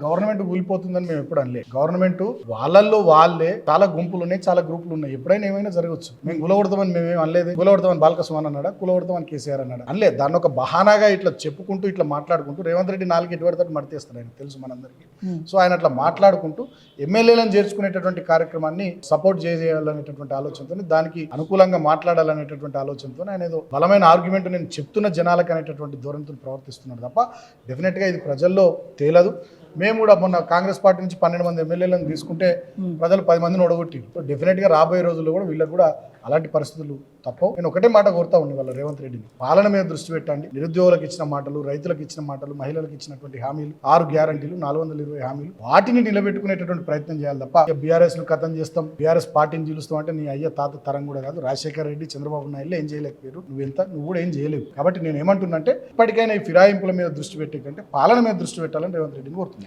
Government కూలిపోతుందని మేము ఎప్పుడు అనలే. గవర్నమెంట్ వాళ్ళల్లో వాళ్ళే చాలా గుంపులు ఉన్నాయి, చాలా గ్రూపులు ఉన్నాయి. ఎప్పుడైనా ఏమైనా జరగవచ్చు. మేము కూలగొడతామని మేమేం అనలేదు. కూలగొడతామని బాలకృష్ణ అన్నాడా, కూలగొడతామని కేసీఆర్ అన్నాడా అనలేదు. దాన్ని ఒక బహానాగా ఇట్లా చెప్పుకుంటూ ఇట్లా మాట్లాడుకుంటూ రేవంత్ రెడ్డి 4 ఎటువడతాడు మడితేస్తాడు, ఆయన తెలుసు మనందరికీ. సో ఆయన అట్లా మాట్లాడుకుంటూ ఎమ్మెల్యేలను చేర్చుకునేటటువంటి కార్యక్రమాన్ని సపోర్ట్ చేయాలనేటటువంటి ఆలోచనతో, దానికి అనుకూలంగా మాట్లాడాలనేటటువంటి ఆలోచనతో ఆయన ఏదో బలమైన ఆర్గ్యుమెంట్ నేను చెప్తున్న జనాలకు అనేటటువంటి ధోరణితో ప్రవర్తిస్తున్నాడు తప్ప డెఫినెట్గా ఇది ప్రజల్లో తేలదు. మేము కూడా మొన్న కాంగ్రెస్ పార్టీ నుంచి 12 మంది ఎమ్మెల్యేలను తీసుకుంటే ప్రజలు 10 మందిని ఓడగొట్టి. సో డెఫినెట్గా రాబోయే రోజుల్లో కూడా వీళ్ళకి కూడా అలాంటి పరిస్థితులు తప్పవు. నేను ఒకటే మాట కోరుతా ఉంది వాళ్ళ రేవంత్ రెడ్డిని, పాలన మీద దృష్టి పెట్టండి. నిరుద్యోగులకు ఇచ్చిన మాటలు, రైతులకు ఇచ్చిన మాటలు, మహిళలకు ఇచ్చినటువంటి హామీలు, 6 గ్యారంటీలు, 420 హామీలు, వాటిని నిలబెట్టుకునేటటువంటి ప్రయత్నం చేయాలి తప్ప బీఆర్ఎస్ ను కథం చేస్తాం, బీఆర్ఎస్ పార్టీని గెలుస్తాం అంటే నీ అయ్య తాత తరం కూడా కాదు. రాజశేఖర రెడ్డి, చంద్రబాబు నాయుడు ఏం చేయలేకపోయారు, నువ్వు కూడా ఏం చేయలేవు. కాబట్టి నేను ఏమంటున్నా అంటే ఇప్పటికైనా ఈ ఫిరాయింపుల మీద దృష్టి పెట్టే కంటే పాలన మీద దృష్టి పెట్టాలని రేవంత్ రెడ్డిని కోరుతున్నాను.